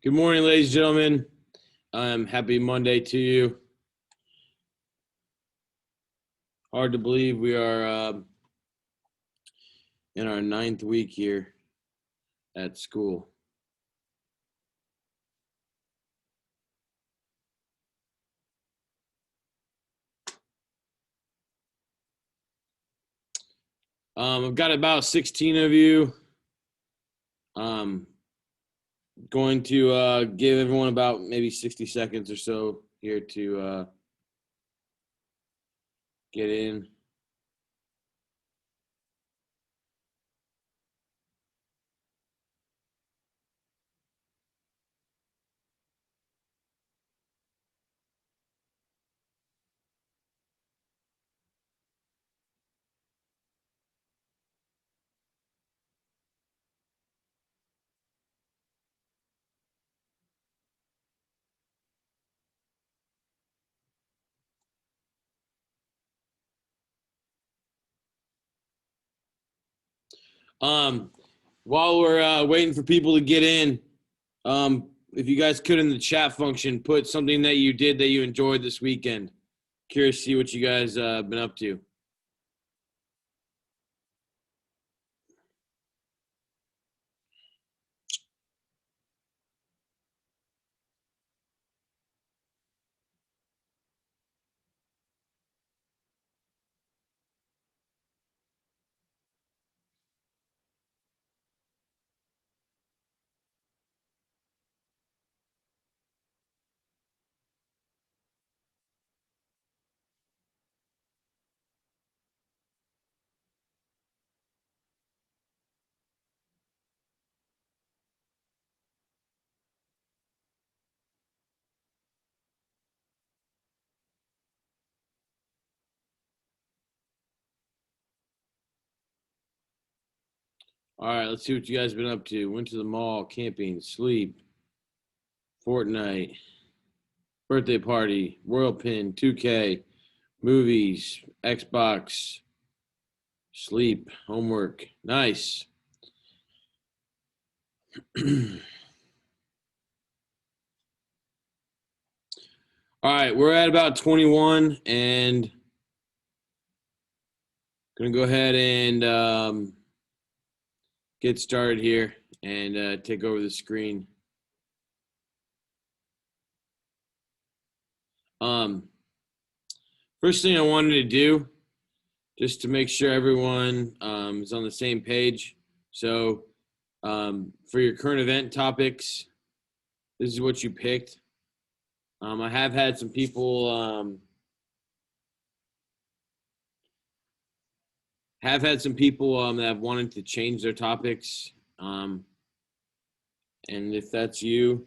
Good morning, ladies and gentlemen. Happy Monday to you. Hard to believe we are in our 9th week here at school. I've got about 16 of you. Going to give everyone about maybe 60 seconds or so here to get in. While we're waiting for people to get in, if you guys could in the chat function put something that you did that you enjoyed this weekend. Curious to see what you guys been up to. All right, let's see what you guys been up to. Went to the mall, camping, sleep, Fortnite, birthday party, Royal Pin, 2K, movies, Xbox, sleep, homework. Nice. All right, we're at about 21 and going to go ahead and get started here and take over the screen. First thing I wanted to do, just to make sure everyone is on the same page. So for your current event topics, this is what you picked. I have had some people that have wanted to change their topics. And if that's you,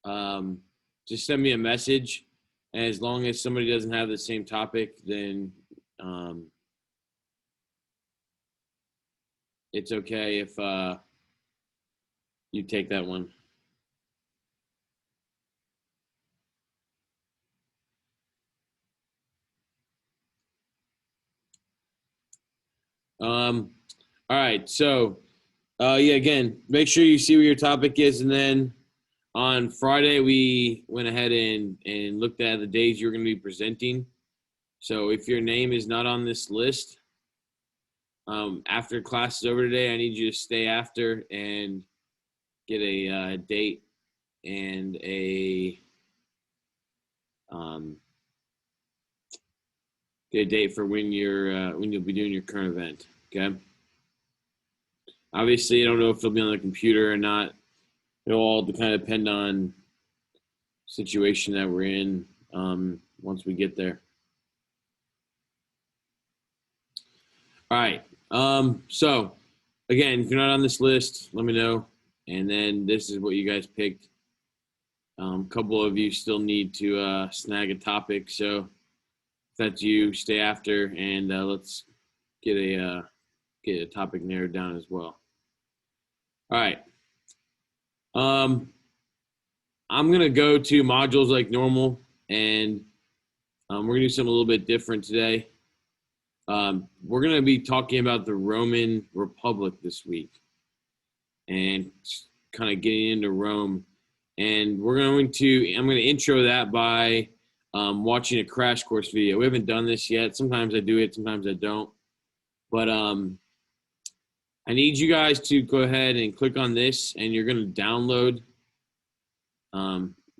just send me a message. And as long as somebody doesn't have the same topic, then it's okay if you take that one. All right, so again, make sure you see what your topic is, and then on Friday we went ahead and looked at the days you're going to be presenting. So if your name is not on this list, after class is over today, I need you to stay after and get a date and get a date for when you'll be doing your current event. Okay. Obviously, I don't know if it'll be on the computer or not. It'll all kind of depend on situation that we're in once we get there. All right. So again, if you're not on this list, let me know. And then this is what you guys picked. A couple of you still need to snag a topic. So if that's you, stay after and let's get a topic narrowed down as well. All right. I'm going to go to modules like normal, and we're going to do something a little bit different today. We're going to be talking about the Roman Republic this week. and kind of getting into Rome. And I'm going to intro that by watching a crash course video. We haven't done this yet. Sometimes I do it, sometimes I don't. But I need you guys to go ahead and click on this, and you're going to download.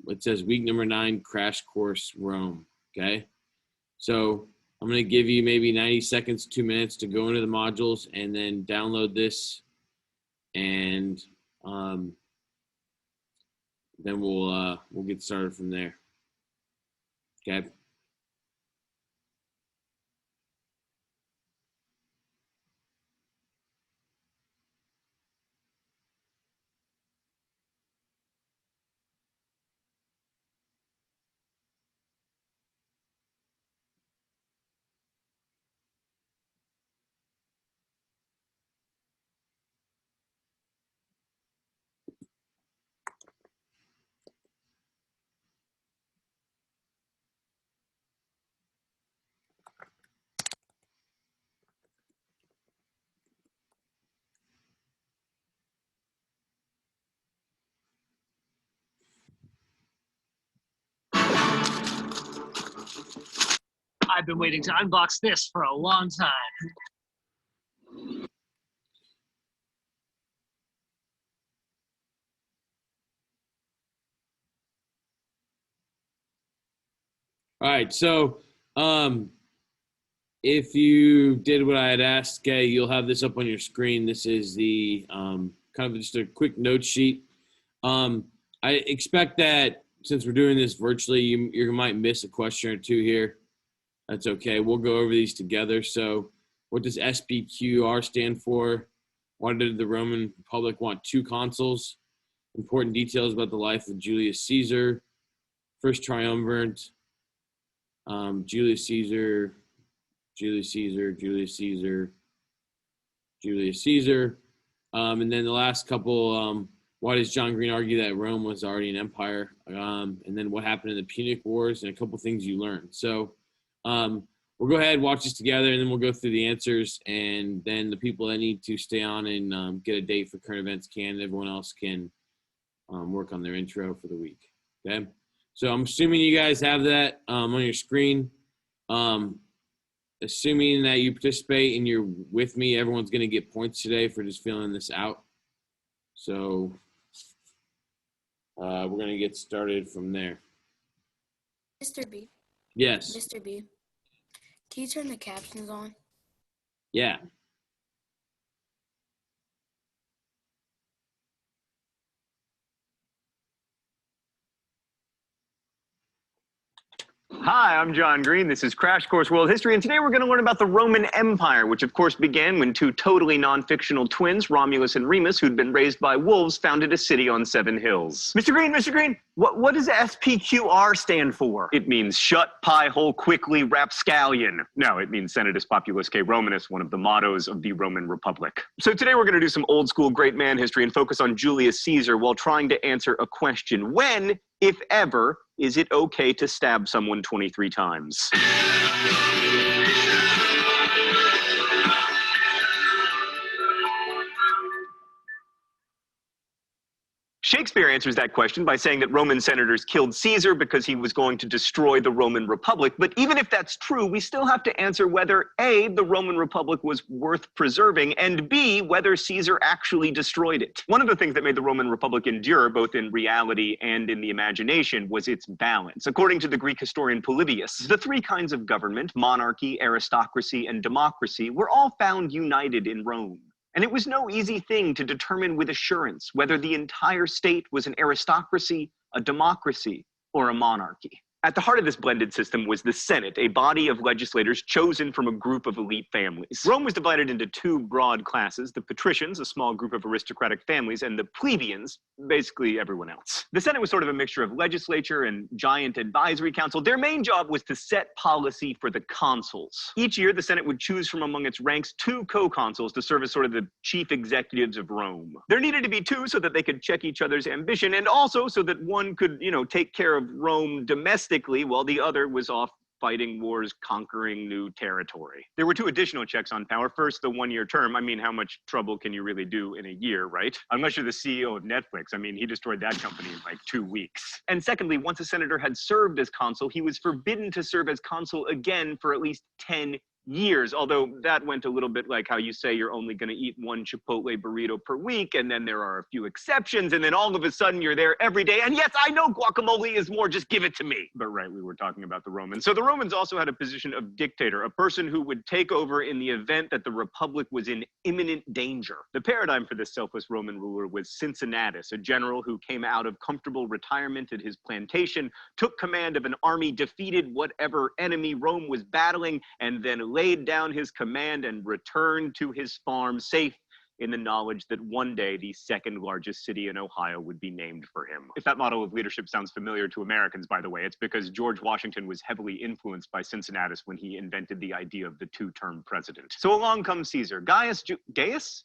It says week number 9 crash course Rome. Okay, so I'm going to give you maybe 90 seconds, 2 minutes to go into the modules and then download this, and then we'll get started from there. Okay. I've been waiting to unbox this for a long time. All right, so if you did what I had asked, okay, you'll have this up on your screen. This is the kind of just a quick note sheet. I expect that since we're doing this virtually, you might miss a question or two here. That's okay. We'll go over these together. So what does SPQR stand for? Why did the Roman Republic want 2 consuls? Important details about the life of Julius Caesar. First triumvirate. Julius Caesar. And then the last couple, why does John Green argue that Rome was already an empire? And then what happened in the Punic Wars, and a couple things you learned. So we'll go ahead and watch this together, and then we'll go through the answers, and then the people that need to stay on and get a date for current events can, and everyone else can work on their intro for the week. Okay? So I'm assuming you guys have that on your screen. Assuming that you participate and you're with me, everyone's going to get points today for just filling this out. So we're going to get started from there. Mr. B. Yes. Mr. B. Can you turn the captions on? Yeah. Hi, I'm John Green. This is Crash Course World History, and today we're going to learn about the Roman Empire, which of course began when 2 totally non-fictional twins, Romulus and Remus, who'd been raised by wolves, founded a city on 7 hills. Mr. Green, what does SPQR stand for? It means shut pie hole quickly rapscallion. No, it means Senatus Populusque Romanus, one of the mottos of the Roman Republic. So today we're going to do some old school great man history and focus on Julius Caesar while trying to answer a question. When, if ever, is it okay to stab someone 23 times? Shakespeare answers that question by saying that Roman senators killed Caesar because he was going to destroy the Roman Republic. But even if that's true, we still have to answer whether A, the Roman Republic was worth preserving, and B, whether Caesar actually destroyed it. One of the things that made the Roman Republic endure, both in reality and in the imagination, was its balance. According to the Greek historian Polybius, the 3 kinds of government, monarchy, aristocracy, and democracy, were all found united in Rome. And it was no easy thing to determine with assurance whether the entire state was an aristocracy, a democracy, or a monarchy. At the heart of this blended system was the Senate, a body of legislators chosen from a group of elite families. Rome was divided into 2 broad classes: the patricians, a small group of aristocratic families, and the plebeians, basically everyone else. The Senate was sort of a mixture of legislature and giant advisory council. Their main job was to set policy for the consuls. Each year, the Senate would choose from among its ranks 2 co-consuls to serve as sort of the chief executives of Rome. There needed to be 2 so that they could check each other's ambition, and also so that one could, take care of Rome domestically while the other was off fighting wars, conquering new territory. There were two additional checks on power. First, the one-year term. I mean, how much trouble can you really do in a year, right? Unless you're the CEO of Netflix. I mean, he destroyed that company in like 2 weeks. And secondly, once a senator had served as consul, he was forbidden to serve as consul again for at least 10 years, although that went a little bit like how you say you're only going to eat one Chipotle burrito per week, and then there are a few exceptions, and then all of a sudden you're there every day. And yes, I know guacamole is more, just give it to me. But right, we were talking about the Romans. So the Romans also had a position of dictator, a person who would take over in the event that the republic was in imminent danger. The paradigm for this selfless Roman ruler was Cincinnatus, a general who came out of comfortable retirement at his plantation, took command of an army, defeated whatever enemy Rome was battling, and then laid down his command and returned to his farm safe in the knowledge that one day the second largest city in Ohio would be named for him. If that model of leadership sounds familiar to Americans, by the way, it's because George Washington was heavily influenced by Cincinnatus when he invented the idea of the two-term president. So along comes Caesar. Gaius?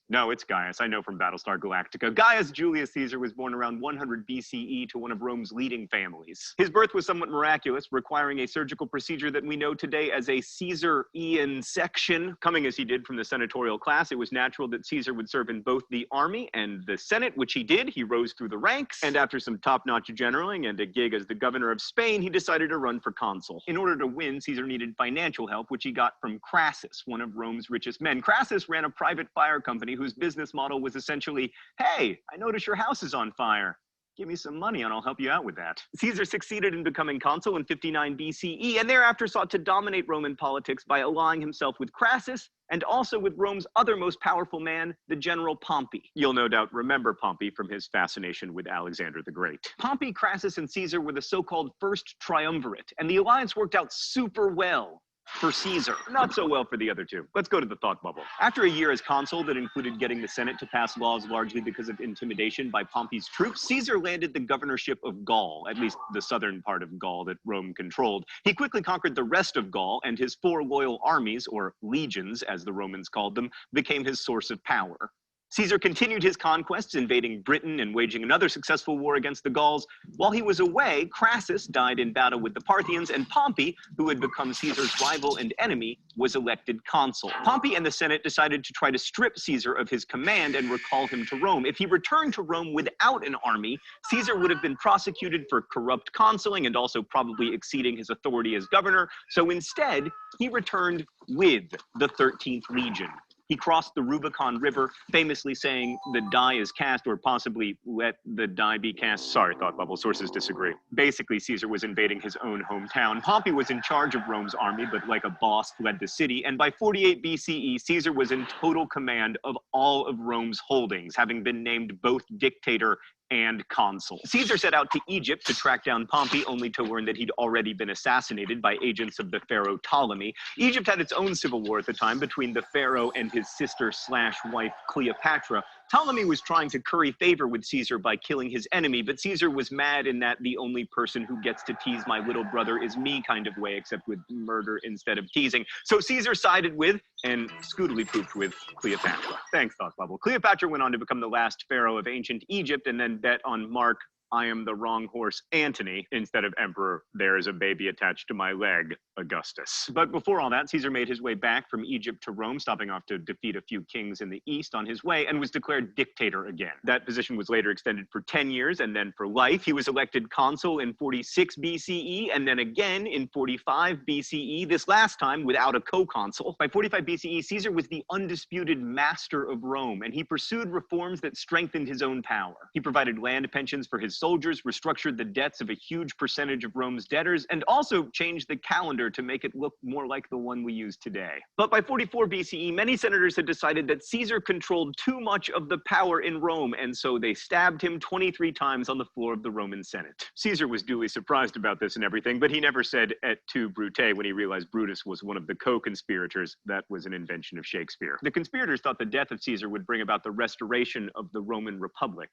No, it's Gaius. I know from Battlestar Galactica. Gaius Julius Caesar was born around 100 BCE to one of Rome's leading families. His birth was somewhat miraculous, requiring a surgical procedure that we know today as a Caesarian section. Coming as he did from the senatorial class, it was natural that Caesar would serve in both the army and the Senate, which he did. He rose through the ranks, and after some top-notch generaling and a gig as the governor of Spain, he decided to run for consul. In order to win, Caesar needed financial help, which he got from Crassus, one of Rome's richest men. Crassus ran a private fire company whose business model was essentially, hey, I notice your house is on fire. Give me some money and I'll help you out with that. Caesar succeeded in becoming consul in 59 BCE and thereafter sought to dominate Roman politics by allying himself with Crassus and also with Rome's other most powerful man, the general Pompey. You'll no doubt remember Pompey from his fascination with Alexander the Great. Pompey, Crassus, and Caesar were the so-called First Triumvirate, and the alliance worked out super well for Caesar. Not so well for the other two. Let's go to the thought bubble. After a year as consul that included getting the Senate to pass laws largely because of intimidation by Pompey's troops, Caesar landed the governorship of Gaul, at least the southern part of Gaul that Rome controlled. He quickly conquered the rest of Gaul, and his 4 loyal armies, or legions as the Romans called them, became his source of power. Caesar continued his conquests, invading Britain and waging another successful war against the Gauls. While he was away, Crassus died in battle with the Parthians, and Pompey, who had become Caesar's rival and enemy, was elected consul. Pompey and the Senate decided to try to strip Caesar of his command and recall him to Rome. If he returned to Rome without an army, Caesar would have been prosecuted for corrupt consuling and also probably exceeding his authority as governor. So instead, he returned with the 13th Legion. He crossed the Rubicon River, famously saying, "The die is cast," or possibly, "Let the die be cast." Sorry, thought bubble, sources disagree. Basically, Caesar was invading his own hometown. Pompey was in charge of Rome's army, but like a boss, fled the city. And by 48 BCE, Caesar was in total command of all of Rome's holdings, having been named both dictator and consul. Caesar set out to Egypt to track down Pompey, only to learn that he'd already been assassinated by agents of the pharaoh Ptolemy. Egypt had its own civil war at the time between the pharaoh and his sister/wife Cleopatra. Ptolemy was trying to curry favor with Caesar by killing his enemy, but Caesar was mad in that the only person who gets to tease my little brother is me kind of way, except with murder instead of teasing. So Caesar sided with, and scootily pooped with, Cleopatra. Thanks, Thought Bubble. Cleopatra went on to become the last pharaoh of ancient Egypt and then bet on Mark, I am the wrong horse, Antony, instead of Emperor, there is a baby attached to my leg, Augustus. But before all that, Caesar made his way back from Egypt to Rome, stopping off to defeat a few kings in the east on his way, and was declared dictator again. That position was later extended for 10 years and then for life. He was elected consul in 46 BCE and then again in 45 BCE, this last time without a co-consul. By 45 BCE, Caesar was the undisputed master of Rome, and he pursued reforms that strengthened his own power. He provided land pensions for his soldiers, restructured the debts of a huge percentage of Rome's debtors, and also changed the calendar to make it look more like the one we use today. But by 44 BCE, many senators had decided that Caesar controlled too much of the power in Rome, and so they stabbed him 23 times on the floor of the Roman Senate. Caesar was duly surprised about this and everything, but he never said et tu, Brute, when he realized Brutus was one of the co-conspirators. That was an invention of Shakespeare. The conspirators thought the death of Caesar would bring about the restoration of the Roman Republic.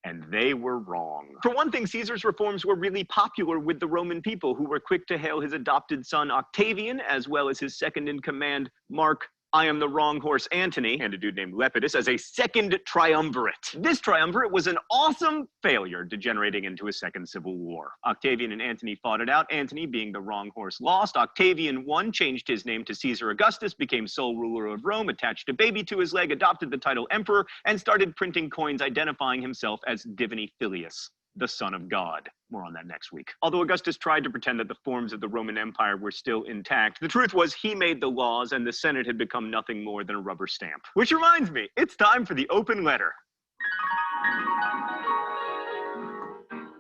And they were wrong. For one thing, Caesar's reforms were really popular with the Roman people, who were quick to hail his adopted son Octavian, as well as his second-in-command, Mark I Am the Wrong Horse Antony, and a dude named Lepidus as a second triumvirate. This triumvirate was an awesome failure, degenerating into a second civil war. Octavian and Antony fought it out. Antony, being the wrong horse, lost. Octavian won, changed his name to Caesar Augustus, became sole ruler of Rome, attached a baby to his leg, adopted the title emperor, and started printing coins identifying himself as Divini Filius, the son of God. More on that next week. Although Augustus tried to pretend that the forms of the Roman Empire were still intact, the truth was he made the laws and the Senate had become nothing more than a rubber stamp. Which reminds me, it's time for the open letter.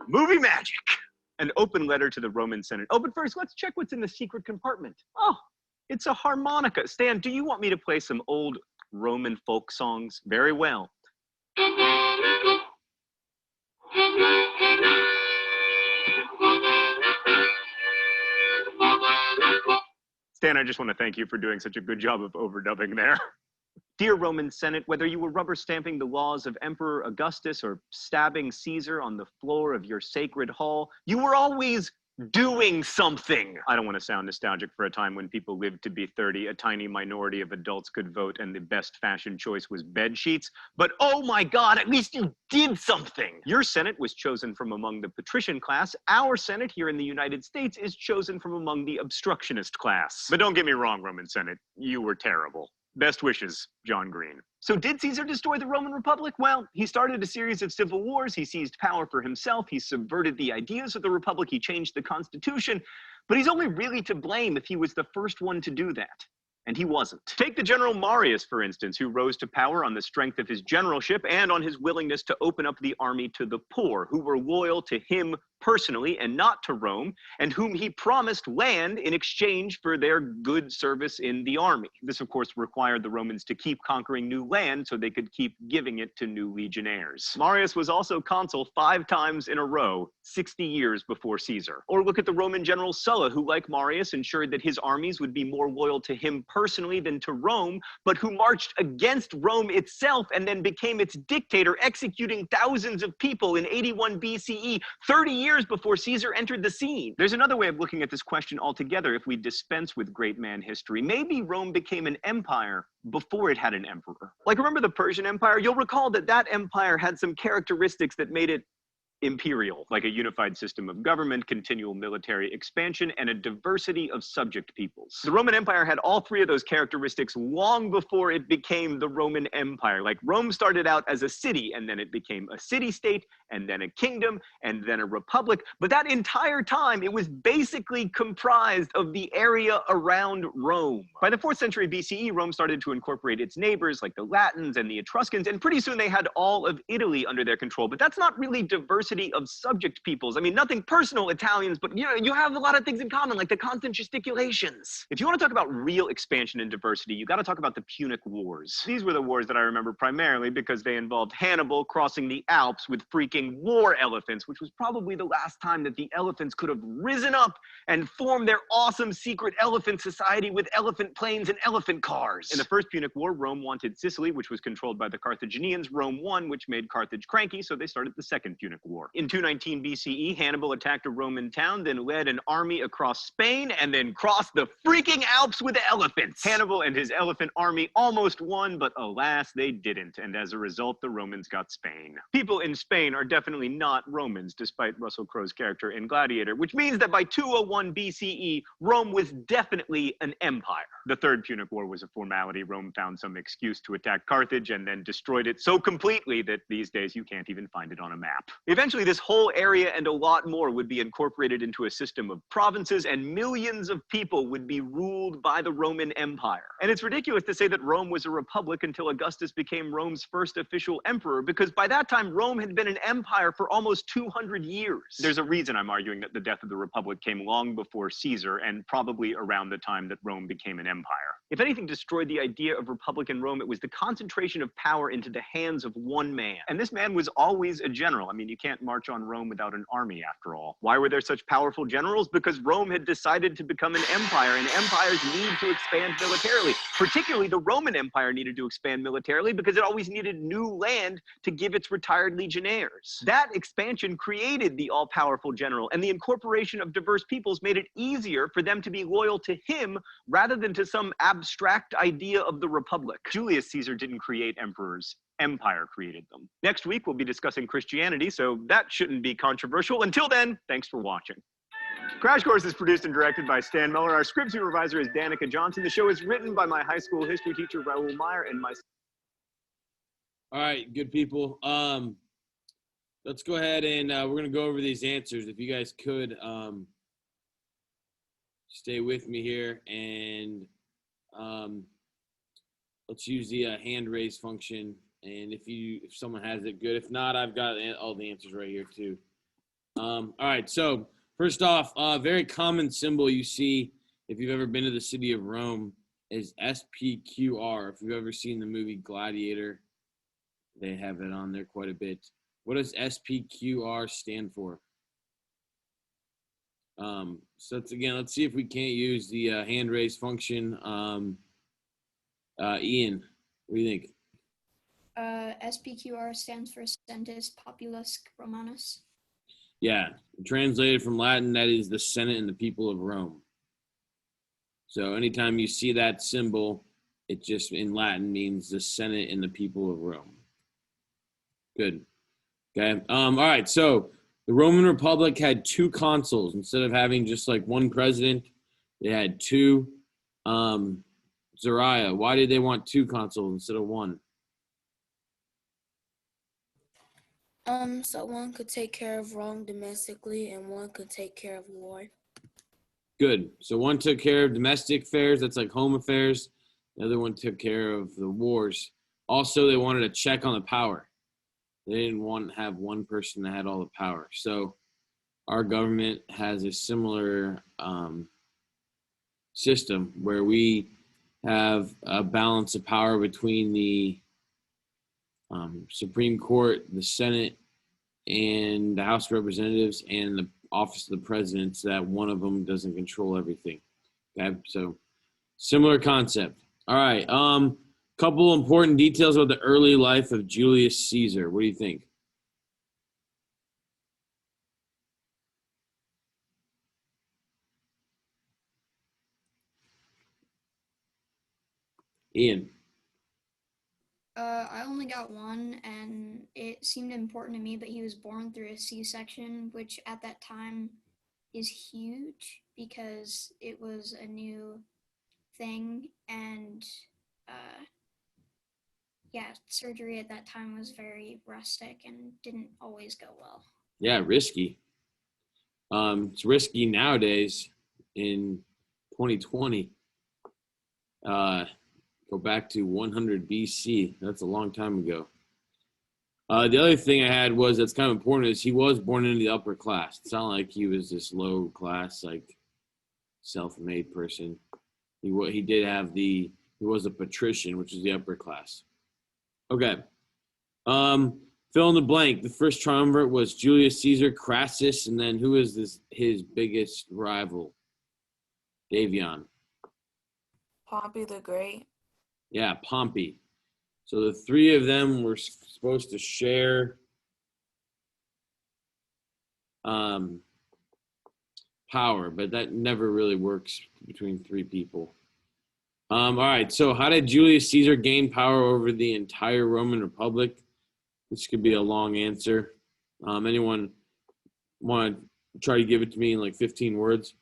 Movie magic! An open letter to the Roman Senate. Oh, but first, let's check what's in the secret compartment. Oh, it's a harmonica. Stan, do you want me to play some old Roman folk songs? Very well. Stan, I just want to thank you for doing such a good job of overdubbing there. Dear Roman Senate, whether you were rubber stamping the laws of Emperor Augustus or stabbing Caesar on the floor of your sacred hall, you were always doing something. I don't want to sound nostalgic for a time when people lived to be 30, a tiny minority of adults could vote, and the best fashion choice was bed sheets. But oh my God, at least you did something. Your Senate was chosen from among the patrician class. Our Senate here in the United States is chosen from among the obstructionist class. But don't get me wrong, Roman Senate, you were terrible. Best wishes, John Green. So did Caesar destroy the Roman Republic? Well, he started a series of civil wars. He seized power for himself. He subverted the ideas of the Republic. He changed the Constitution. But he's only really to blame if he was the first one to do that. And he wasn't. Take the general Marius, for instance, who rose to power on the strength of his generalship and on his willingness to open up the army to the poor, who were loyal to him personally and not to Rome, and whom he promised land in exchange for their good service in the army. This, of course, required the Romans to keep conquering new land so they could keep giving it to new legionnaires. Marius was also consul 5 times in a row, 60 years before Caesar. Or look at the Roman general Sulla, who, like Marius, ensured that his armies would be more loyal to him personally than to Rome, but who marched against Rome itself and then became its dictator, executing thousands of people in 81 BCE, 30 years before Caesar entered the scene. There's another way of looking at this question altogether if we dispense with great man history. Maybe Rome became an empire before it had an emperor. Like, remember the Persian Empire? You'll recall that that empire had some characteristics that made it imperial, like a unified system of government, continual military expansion, and a diversity of subject peoples. The Roman Empire had all 3 of those characteristics long before it became the Roman Empire. Like, Rome started out as a city, and then it became a city-state, and then a kingdom, and then a republic. But that entire time, it was basically comprised of the area around Rome. By the 4th century BCE, Rome started to incorporate its neighbors, like the Latins and the Etruscans, and pretty soon they had all of Italy under their control. But that's not really diversity of subject peoples. I mean, nothing personal Italians, but you have a lot of things in common, like the constant gesticulations. If you want to talk about real expansion and diversity, you got to talk about the Punic Wars. These were the wars that I remember primarily because they involved Hannibal crossing the Alps with freaking war elephants, which was probably the last time that the elephants could have risen up and formed their awesome secret elephant society with elephant planes and elephant cars. In the First Punic War, Rome wanted Sicily, which was controlled by the Carthaginians. Rome won, which made Carthage cranky, so they started the Second Punic War. In 219 BCE, Hannibal attacked a Roman town, then led an army across Spain, and then crossed the freaking Alps with elephants. Hannibal and his elephant army almost won, but alas, they didn't, and as a result, the Romans got Spain. People in Spain are definitely not Romans, despite Russell Crowe's character in Gladiator, which means that by 201 BCE, Rome was definitely an empire. The Third Punic War was a formality. Rome found some excuse to attack Carthage and then destroyed it so completely that these days you can't even find it on a map. Eventually, this whole area and a lot more would be incorporated into a system of provinces, and millions of people would be ruled by the Roman Empire. And it's ridiculous to say that Rome was a republic until Augustus became Rome's first official emperor, because by that time, Rome had been an empire for almost 200 years. There's a reason I'm arguing that the death of the republic came long before Caesar, and probably around the time that Rome became an empire. If anything destroyed the idea of republic in Rome, it was the concentration of power into the hands of one man. And this man was always a general. I mean, you can't can't march on Rome without an army, after all. Why were there such powerful generals? Because Rome had decided to become an empire, and empires need to expand militarily. Particularly, the Roman Empire needed to expand militarily because it always needed new land to give its retired legionnaires. That expansion created the all-powerful general, and the incorporation of diverse peoples made it easier for them to be loyal to him rather than to some abstract idea of the Republic. Julius Caesar didn't create emperors. Empire created them. Next week, we'll be discussing Christianity, so that shouldn't be controversial. Until then, thanks for watching. Crash Course is produced and directed by Stan Miller. Our script supervisor is Danica Johnson. The show is written by my high school history teacher, Raoul Meyer, and myself. All right, good people. Let's go ahead and we're going to go over these answers. If you guys could stay with me here, and let's use the hand raise function. And if someone has it, good. If not, I've got all the answers right here too. All right, so first off, very common symbol you see if you've ever been to the city of Rome is SPQR. If you've ever seen the movie Gladiator, they have it on there quite a bit. What does SPQR stand for? So let's see if we can't use the hand raise function. Ian, what do you think? SPQR stands for Sentus Populus Romanus. Yeah, translated from Latin, that is the Senate and the people of Rome. So anytime you see that symbol, it just in Latin means the Senate and the people of Rome. Good. Okay. All right. So the Roman Republic had 2 consuls instead of having just like one president. They had 2. Zariah, why did they want 2 consuls instead of 1? So one could take care of Rome domestically and one could take care of war. Good. So one took care of domestic affairs, that's like home affairs. The other one took care of the wars. Also, they wanted a check on the power. They didn't want to have one person that had all the power. So our government has a similar system where we have a balance of power between the Supreme Court, the Senate, and the House of Representatives, and the office of the president, so that one of them doesn't control everything. Okay, so similar concept. All right, couple important details about the early life of Julius Caesar. What do you think? Ian. I only got one, and it seemed important to me, but he was born through a C-section, which at that time is huge because it was a new thing, and surgery at that time was very rustic and didn't always go well. Yeah, risky. It's risky nowadays in 2020. Go back to 100 BC. That's a long time ago. The other thing I had was that's kind of important is he was born into the upper class. It's not like he was this low class, like self-made person. He was a patrician, which is the upper class. Okay. Fill in the blank. The first triumvirate was Julius Caesar, Crassus, and then who is his biggest rival? Davion. Pompey the Great. Yeah, Pompey. So the 3 of them were supposed to share power, but that never really works between 3 people. All right, so how did Julius Caesar gain power over the entire Roman Republic? This could be a long answer. Anyone want to try to give it to me in like 15 words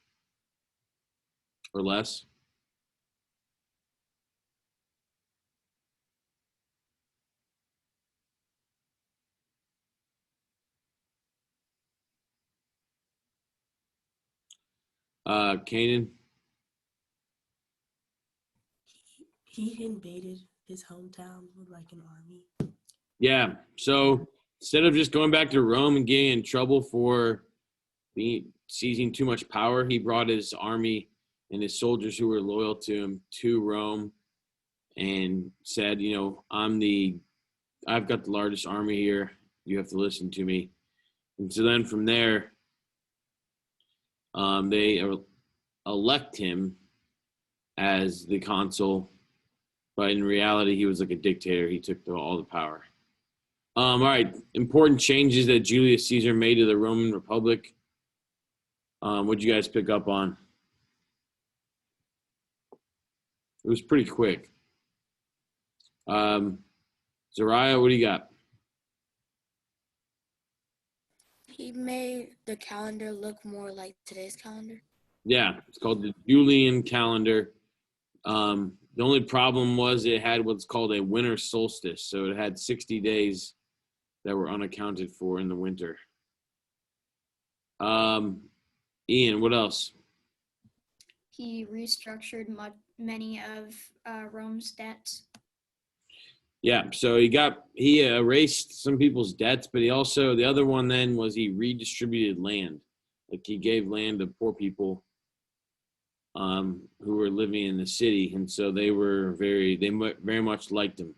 or less? Kanan? He invaded his hometown with like an army. Yeah, so instead of just going back to Rome and getting in trouble for seizing too much power, he brought his army and his soldiers who were loyal to him to Rome and said, I've got the largest army here. You have to listen to me. And so then from there, they elect him as the consul, but in reality, he was like a dictator. He took all the power. All right, important changes that Julius Caesar made to the Roman Republic. What'd you guys pick up on? It was pretty quick. Zariah, what do you got? He made the calendar look more like today's calendar. Yeah, it's called the Julian calendar. The only problem was it had what's called a winter solstice. So it had 60 days that were unaccounted for in the winter. Ian, what else? He restructured many of Rome's debts. Yeah, so he erased some people's debts, but he also, the other one then was he redistributed land. Like he gave land to poor people who were living in the city, and so they very much liked him.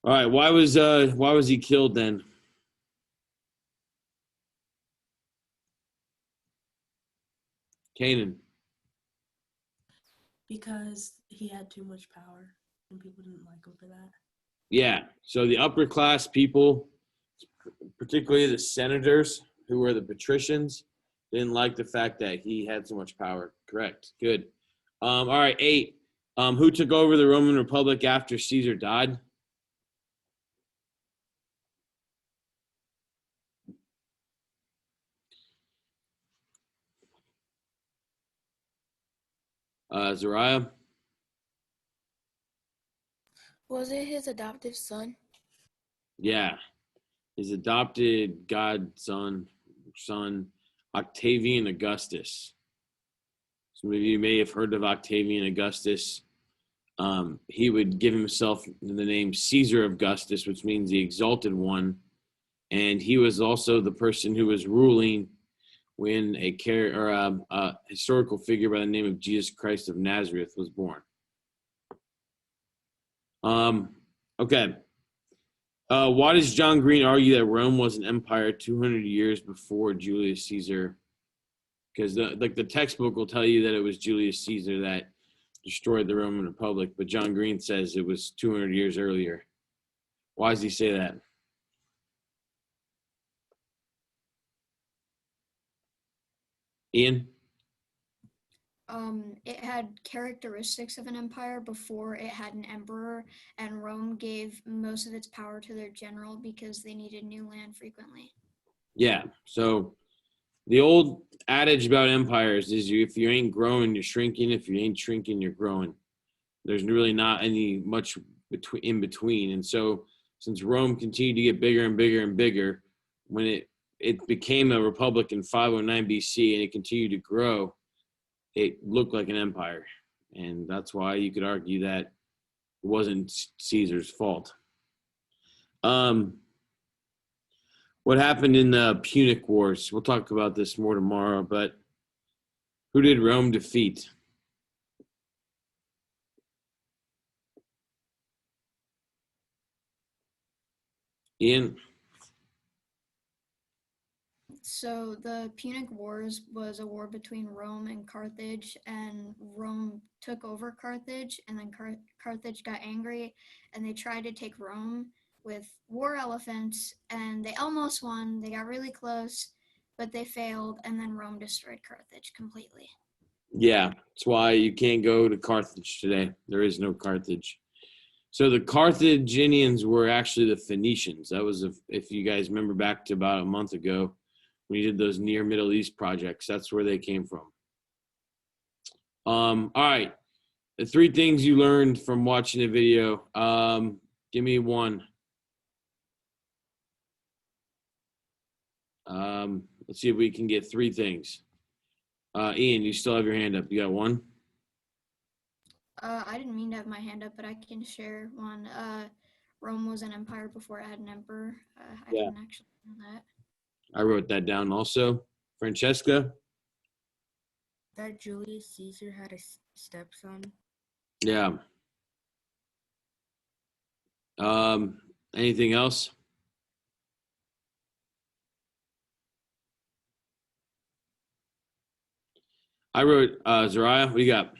All right, why was he killed then? Canaan. Because he had too much power and people didn't like him for that. Yeah, so the upper class people, particularly the senators who were the patricians, didn't like the fact that he had so much power. Correct. Good. All right, 8. Who took over the Roman Republic after Caesar died? Zariah? Was it his adoptive son? Yeah. His adopted son, Octavian Augustus. Some of you may have heard of Octavian Augustus. He would give himself the name Caesar Augustus, which means the exalted one. And he was also the person who was ruling when a historical figure by the name of Jesus Christ of Nazareth was born. Okay. Why does John Green argue that Rome was an empire 200 years before Julius Caesar? Because the textbook will tell you that it was Julius Caesar that destroyed the Roman Republic, but John Green says it was 200 years earlier. Why does he say that? Ian? It had characteristics of an empire before it had an emperor, and Rome gave most of its power to their general because they needed new land frequently. Yeah. So the old adage about empires is if you ain't growing, you're shrinking. If you ain't shrinking, you're growing. There's really not any much in between. And so since Rome continued to get bigger and bigger and bigger, when it became a republic in 509 BC and it continued to grow, it looked like an empire. And that's why you could argue that it wasn't Caesar's fault. What happened in the Punic Wars? We'll talk about this more tomorrow, but who did Rome defeat? Ian? So the Punic Wars was a war between Rome and Carthage, and Rome took over Carthage, and then Carthage got angry, and they tried to take Rome with war elephants, and they almost won. They got really close, but they failed, and then Rome destroyed Carthage completely. Yeah, that's why you can't go to Carthage today. There is no Carthage. So the Carthaginians were actually the Phoenicians. That was, if you guys remember back to about a month ago, we did those near Middle East projects. That's where they came from. All right. The 3 things you learned from watching the video. Give me one. Let's see if we can get 3 things. Ian, you still have your hand up. You got one? I didn't mean to have my hand up, but I can share one. Rome was an empire before it had an emperor. I didn't actually know that. I wrote that down also. Francesca? That Julius Caesar had a stepson. Yeah. Anything else? I wrote Zariah. What do you got?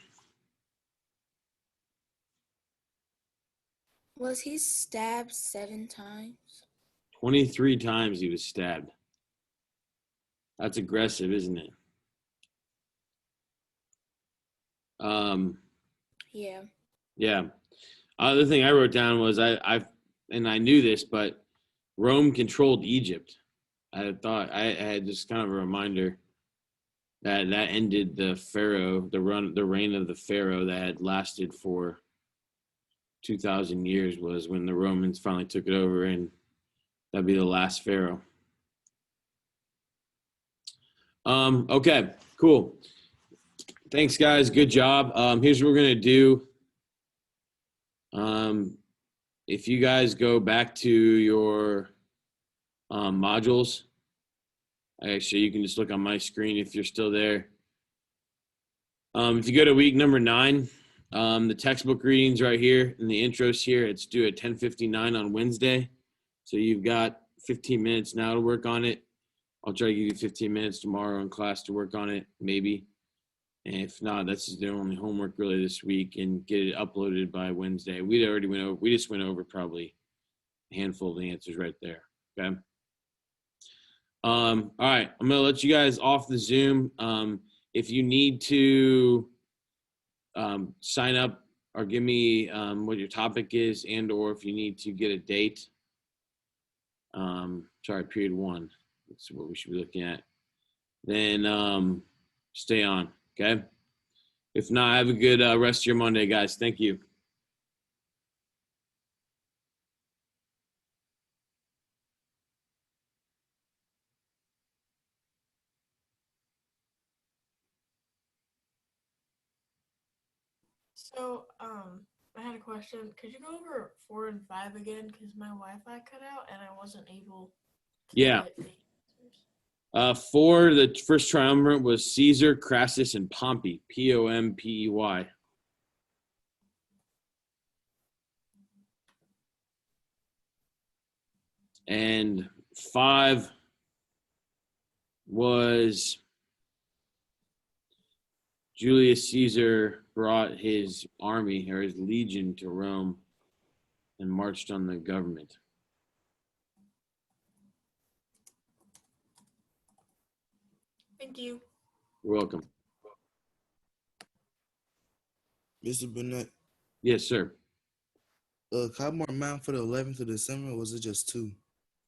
Was he stabbed 7 times? 23 times he was stabbed. That's aggressive, isn't it? Yeah. Yeah. Other thing I wrote down was I knew this, but Rome controlled Egypt. I thought I had just kind of a reminder that ended the the reign of the pharaoh that had lasted for 2,000 years was when the Romans finally took it over, and that'd be the last pharaoh. Okay, cool. Thanks, guys. Good job. Here's what we're gonna do. If you guys go back to your modules, actually, you can just look on my screen if you're still there. If you go to week number 9, the textbook readings right here and the intros here, it's due at 10:59 on Wednesday. So you've got 15 minutes now to work on it. I'll try to give you 15 minutes tomorrow in class to work on it, maybe. And if not, that's the only homework really this week, and get it uploaded by Wednesday. We just went over probably a handful of the answers right there. Okay. All right. I'm gonna let you guys off the Zoom. If you need to sign up or give me what your topic is, and or if you need to get a date. Period 1. That's what we should be looking at. Then stay on. Okay. If not, have a good rest of your Monday, guys. Thank you. So, I had a question. Could you go over 4 and 5 again? Because my Wi-Fi cut out and I wasn't able to Yeah. get the answers. 4, the first triumvirate was Caesar, Crassus, and Pompey. Pompey. And 5 was Julius Caesar brought his army or his legion to Rome and marched on the government. Thank you. You're welcome. Mr. Burnett, Yes, sir. can I have more amount for the 11th of December, or was it just 2?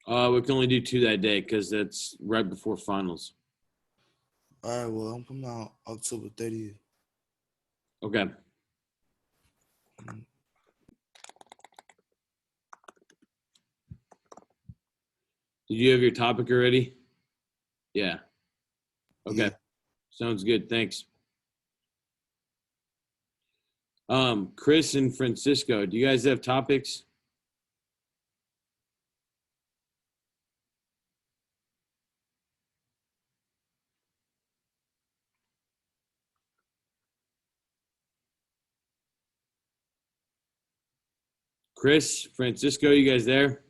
We can only do 2 that day because that's right before finals. All right, well, I'm coming out October 30th. Okay. Did you have your topic already? Yeah. Okay. Yeah. Sounds good. Thanks. Chris and Francisco, do you guys have topics? Chris, Francisco, you guys there?